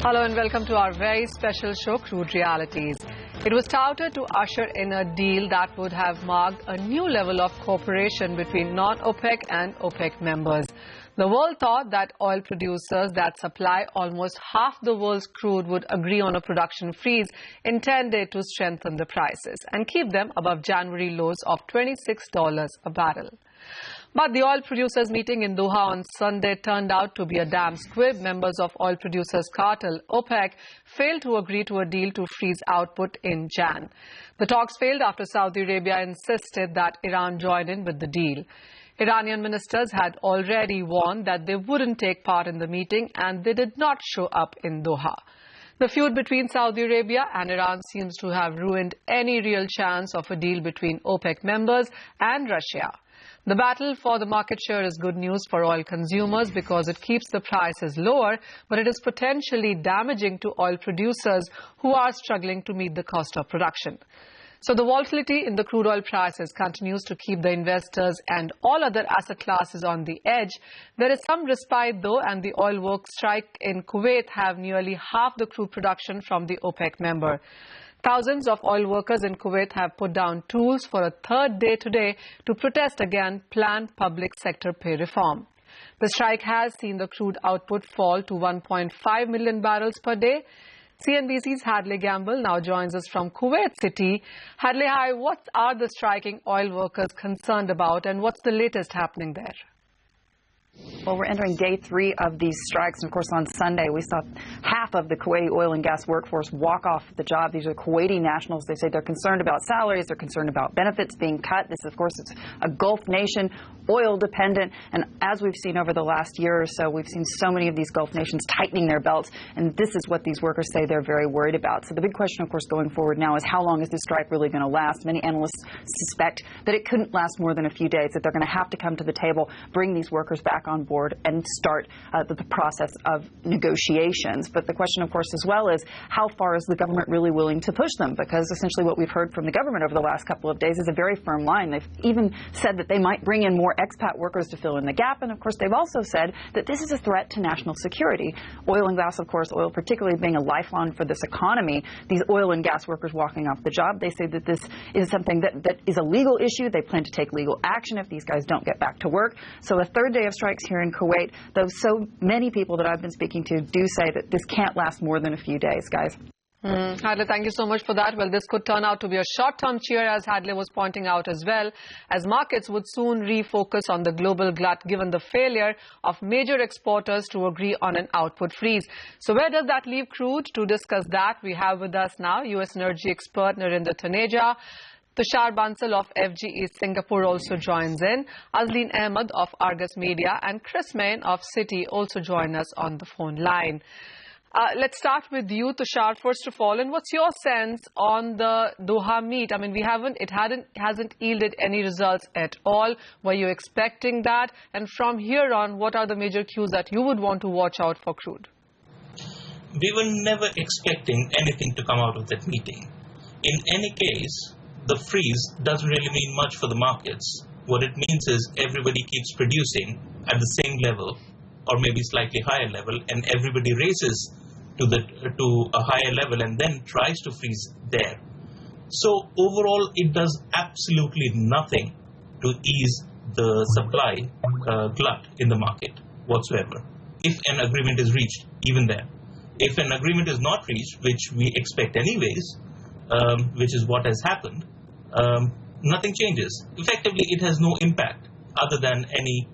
Hello and welcome to our very special show, Crude Realities. It was touted to usher in a deal that would have marked a new level of cooperation between non-OPEC and OPEC members. The world thought that oil producers that supply almost half the world's crude would agree on a production freeze intended to strengthen the prices and keep them above January lows of $26 a barrel. But the oil producers meeting in Doha on Sunday turned out to be a damn squib. Members of oil producers cartel OPEC failed to agree to a deal to freeze output in Jan. The talks failed after Saudi Arabia insisted that Iran join in with the deal. Iranian ministers had already warned that they wouldn't take part in the meeting, and they did not show up in Doha. The feud between Saudi Arabia and Iran seems to have ruined any real chance of a deal between OPEC members and Russia. The battle for the market share is good news for oil consumers because it keeps the prices lower, but it is potentially damaging to oil producers who are struggling to meet the cost of production. So the volatility in the crude oil prices continues to keep the investors and all other asset classes on the edge. There is some respite though, and the oil works strike in Kuwait have nearly half the crude production from the OPEC member. Thousands of oil workers in Kuwait have put down tools for a third day today to protest against planned public sector pay reform. The strike has seen the crude output fall to 1.5 million barrels per day. CNBC's Hadley Gamble now joins us from Kuwait City. Hadley, hi, what are the striking oil workers concerned about, and what's the latest happening there? Well, we're entering day 3 of these strikes. And of course, on Sunday, we saw half of the Kuwaiti oil and gas workforce walk off the job. These are Kuwaiti nationals. They say they're concerned about salaries. They're concerned about benefits being cut. This, of course, is a Gulf nation, oil dependent. And as we've seen over the last year or so, we've seen so many of these Gulf nations tightening their belts. And this is what these workers say they're very worried about. So the big question, of course, going forward now is how long is this strike really going to last? Many analysts suspect that it couldn't last more than a few days, that they're going to have to come to the table, bring these workers back on board, and start the process of negotiations. But the question, of course, as well is how far is the government really willing to push them? Because essentially what we've heard from the government over the last couple of days is a very firm line. They've even said that they might bring in more expat workers to fill in the gap. And of course, they've also said that this is a threat to national security. Oil and gas, of course, oil particularly being a lifeline for this economy. These oil and gas workers walking off the job, they say that this is something that is a legal issue. They plan to take legal action if these guys don't get back to work. So a third day of strikes here in Kuwait, though so many people that I've been speaking to do say that this can't last more than a few days, guys. Hadley, thank you so much for that. Well, this could turn out to be a short-term cheer, as Hadley was pointing out as well, as markets would soon refocus on the global glut given the failure of major exporters to agree on an output freeze. So where does that leave crude? To discuss that, we have with us now U.S. energy expert Narendra Taneja. Tushar Bansal of FGE Singapore also joins in. Azleen Ahmed of Argus Media and Chris Main of Citi also join us on the phone line. Let's start with you, Tushar, first of all. And what's your sense on the Doha Meet? I mean, it hasn't yielded any results at all. Were you expecting that? And from here on, what are the major cues that you would want to watch out for crude? We were never expecting anything to come out of that meeting. In any case, the freeze doesn't really mean much for the markets. What it means is everybody keeps producing at the same level or maybe slightly higher level, and everybody races to a higher level and then tries to freeze there. So overall, it does absolutely nothing to ease the supply glut in the market whatsoever, if an agreement is reached, even then. If an agreement is not reached, which we expect anyways, which is what has happened, nothing changes. Effectively, it has no impact other than any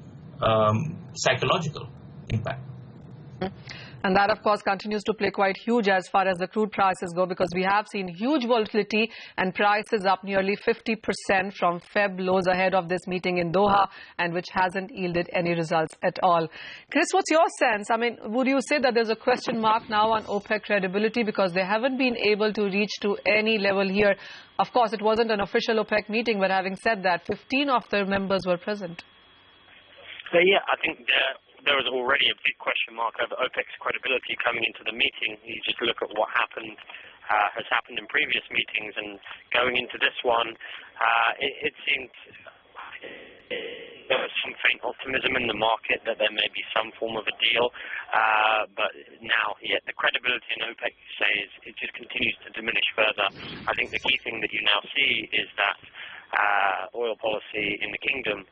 psychological impact. And that, of course, continues to play quite huge as far as the crude prices go, because we have seen huge volatility and prices up nearly 50% from Feb lows ahead of this meeting in Doha, and which hasn't yielded any results at all. Chris, what's your sense? I mean, would you say that there's a question mark now on OPEC credibility because they haven't been able to reach to any level here? Of course, it wasn't an official OPEC meeting, but having said that, 15 of their members were present. Yeah, I think there was already a big question mark over OPEC's credibility coming into the meeting. You just look at what has happened in previous meetings, and going into this one, it seemed there was some faint optimism in the market that there may be some form of a deal, but now, the credibility in OPEC, it just continues to diminish further. I think the key thing that you now see is that oil policy in the kingdom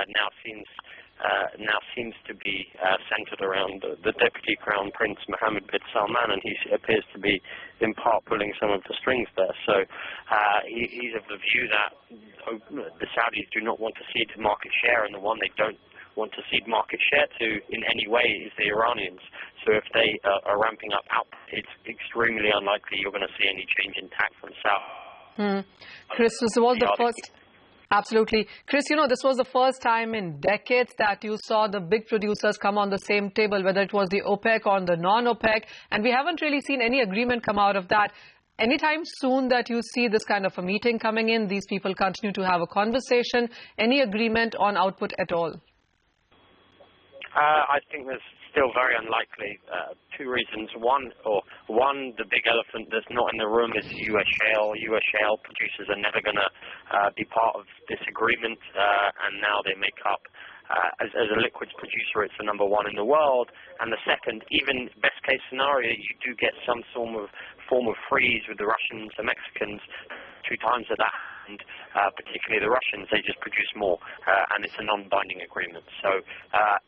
now seems to be centered around the Deputy Crown Prince Mohammed bin Salman, and he appears to be in part pulling some of the strings there. So he's of the view that the Saudis do not want to cede market share, and the one they don't want to cede market share to in any way is the Iranians. So if they are ramping up output, it's extremely unlikely you're going to see any change in tack from Saudi. Chris, this was the first... Absolutely. Chris, this was the first time in decades that you saw the big producers come on the same table, whether it was the OPEC or the non-OPEC, and we haven't really seen any agreement come out of that. Anytime soon that you see this kind of a meeting coming in, these people continue to have a conversation, any agreement on output at all? I think there's still very unlikely. Two reasons. One, the big elephant that's not in the room is U.S. shale. U.S. shale producers are never going to be part of this agreement, and now they make up, as a liquids producer, it's the number one in the world. And the second, even best case scenario, you do get some form of freeze with the Russians, the Mexicans, 2 times of that. And particularly the Russians, they just produce more, and it's a non-binding agreement. So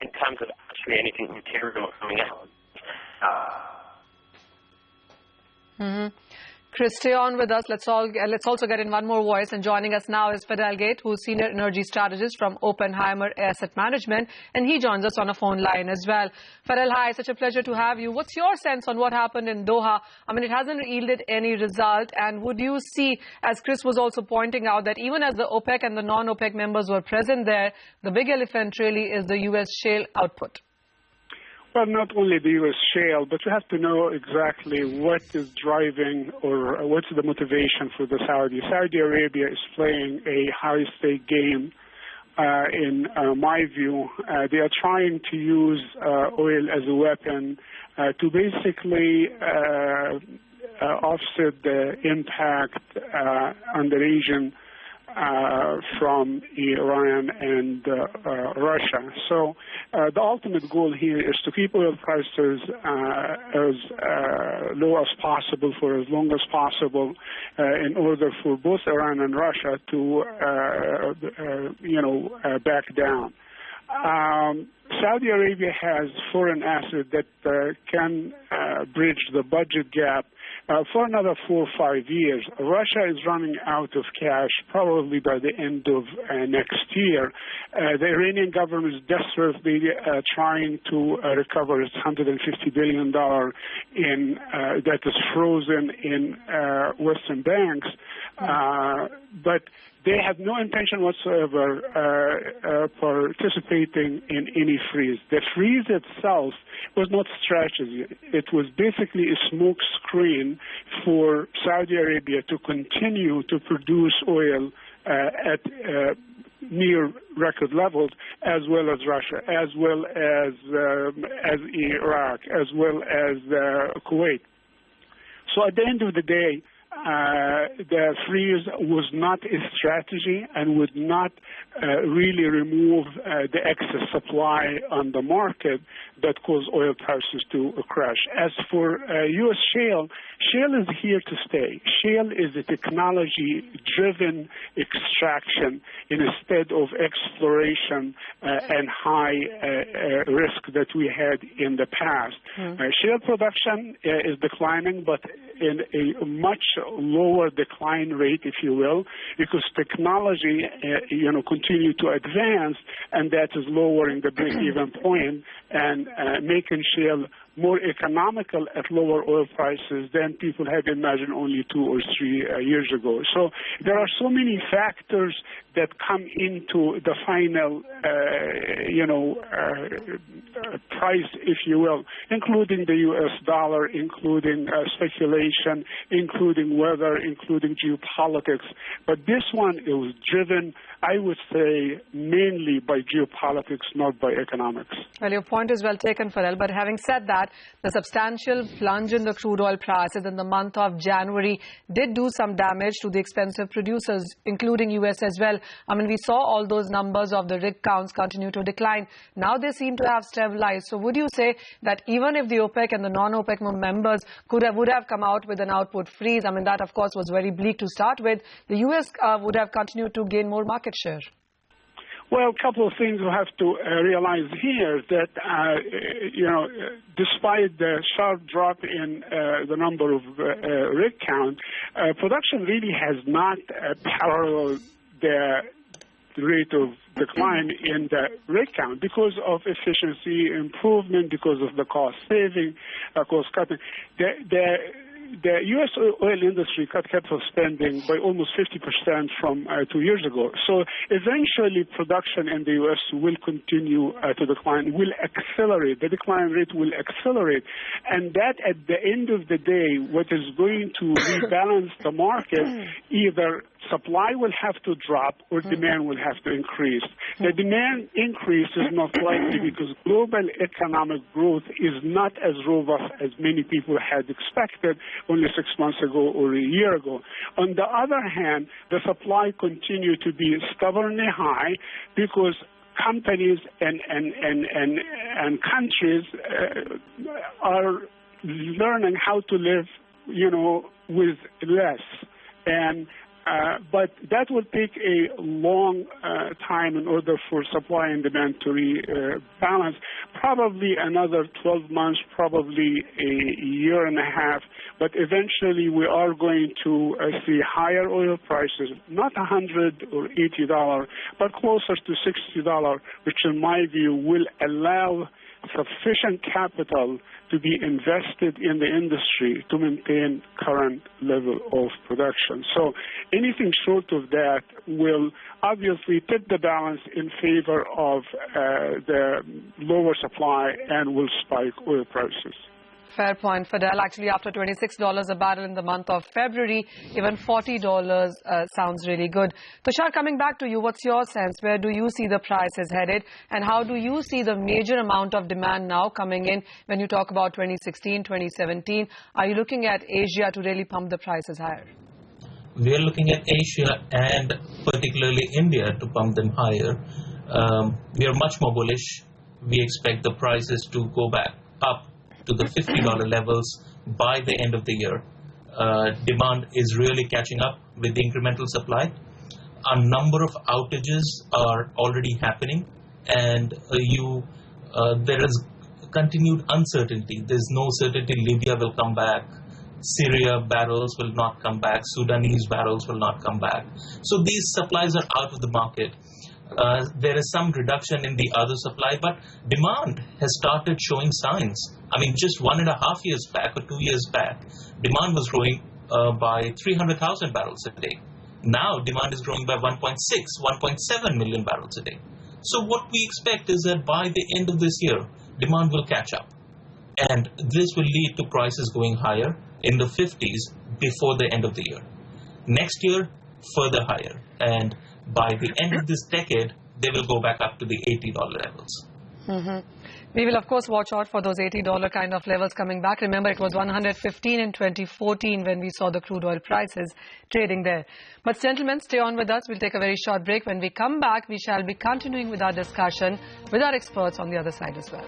in terms of actually anything material coming out. Chris, stay on with us. Let's also get in one more voice. And joining us now is Fadel Gate, who's Senior Energy Strategist from Oppenheimer Asset Management. And he joins us on a phone line as well. Fadel, hi. Such a pleasure to have you. What's your sense on what happened in Doha? I mean, it hasn't yielded any result. And would you see, as Chris was also pointing out, that even as the OPEC and the non-OPEC members were present there, the big elephant really is the U.S. shale output? Well, not only the U.S. shale, but you have to know exactly what is driving or what's the motivation for the Saudis. Saudi Arabia is playing a high-stake game. In my view, they are trying to use oil as a weapon to basically offset the impact on the region from Iran and Russia. So the ultimate goal here is to keep oil prices as low as possible for as long as possible in order for both Iran and Russia to, back down. Saudi Arabia has foreign assets that can bridge the budget gap for another 4 or 5 years. Russia is running out of cash probably by the end of next year. The Iranian government is desperately trying to recover its $150 billion that is frozen in Western banks. But they have no intention whatsoever participating in any freeze. The freeze itself was not strategy. It was basically a smoke screen for Saudi Arabia to continue to produce oil at near record levels, as well as Russia, as well as Iraq, as well as Kuwait. So at the end of the day, the freeze was not a strategy and would not really remove the excess supply on the market that caused oil prices to crash. As for U.S. shale, shale is here to stay. Shale is a technology-driven extraction instead of exploration and high risk that we had in the past. Shale production is declining, but in a much lower decline rate, if you will, because technology, continue to advance, and that is lowering the break-even point and making shale more economical at lower oil prices than people had imagined only 2 or 3 years ago. So there are so many factors that come into the final, price, if you will, including the U.S. dollar, including speculation, including weather, including geopolitics. But this one, it was driven, I would say, mainly by geopolitics, not by economics. Well, your point is well taken, Fadel. But having said that, the substantial plunge in the crude oil prices in the month of January did do some damage to the expensive producers, including U.S. as well. I mean, we saw all those numbers of the rig counts continue to decline. Now they seem to have stabilized. So would you say that even if the OPEC and the non-OPEC members would have come out with an output freeze, I mean, that of course was very bleak to start with, the US would have continued to gain more market share? Well, a couple of things we have to realize here that, despite the sharp drop in the number of rig count, production really has not paralleled the rate of decline in the rig count because of efficiency improvement, because of the cost saving, cost cutting. The U.S. oil industry cut capital spending by almost 50% from 2 years ago. So eventually production in the U.S. will continue to decline, will accelerate. The decline rate will accelerate. And that at the end of the day, what is going to rebalance the market, either supply will have to drop or demand will have to increase. The demand increase is not likely because global economic growth is not as robust as many people had expected only 6 months ago or a year ago. On the other hand, the supply continue to be stubbornly high because companies and countries are learning how to live, with less. But that will take a long time in order for supply and demand to rebalance. Probably another 12 months, probably a year and a half. But eventually we are going to see higher oil prices, not $100 or $80, but closer to $60, which in my view will allow sufficient capital to be invested in the industry to maintain current level of production. So anything short of that will obviously tip the balance in favor of the lower supply and will spike oil prices. Fair point, Fidel. Actually, after $26 a barrel in the month of February, even $40 sounds really good. Tushar, coming back to you, what's your sense? Where do you see the prices headed? And how do you see the major amount of demand now coming in when you talk about 2016, 2017? Are you looking at Asia to really pump the prices higher? We are looking at Asia and particularly India to pump them higher. We are much more bullish. We expect the prices to go back up to the $50 levels by the end of the year. Demand is really catching up with the incremental supply. A number of outages are already happening, and there is continued uncertainty. There's no certainty Libya will come back, Syria barrels will not come back, Sudanese barrels will not come back. So these supplies are out of the market. There is some reduction in the other supply, but demand has started showing signs. I mean, just 1.5 years back or 2 years back, demand was growing by 300,000 barrels a day. Now, demand is growing by 1.6, 1.7 million barrels a day. So what we expect is that by the end of this year, demand will catch up. And this will lead to prices going higher in the 50s before the end of the year. Next year, further higher. And by the end of this decade, they will go back up to the $80 levels. We will, of course, watch out for those $80 kind of levels coming back. Remember, it was 115 in 2014 when we saw the crude oil prices trading there. But, gentlemen, stay on with us. We'll take a very short break. When we come back, we shall be continuing with our discussion with our experts on the other side as well.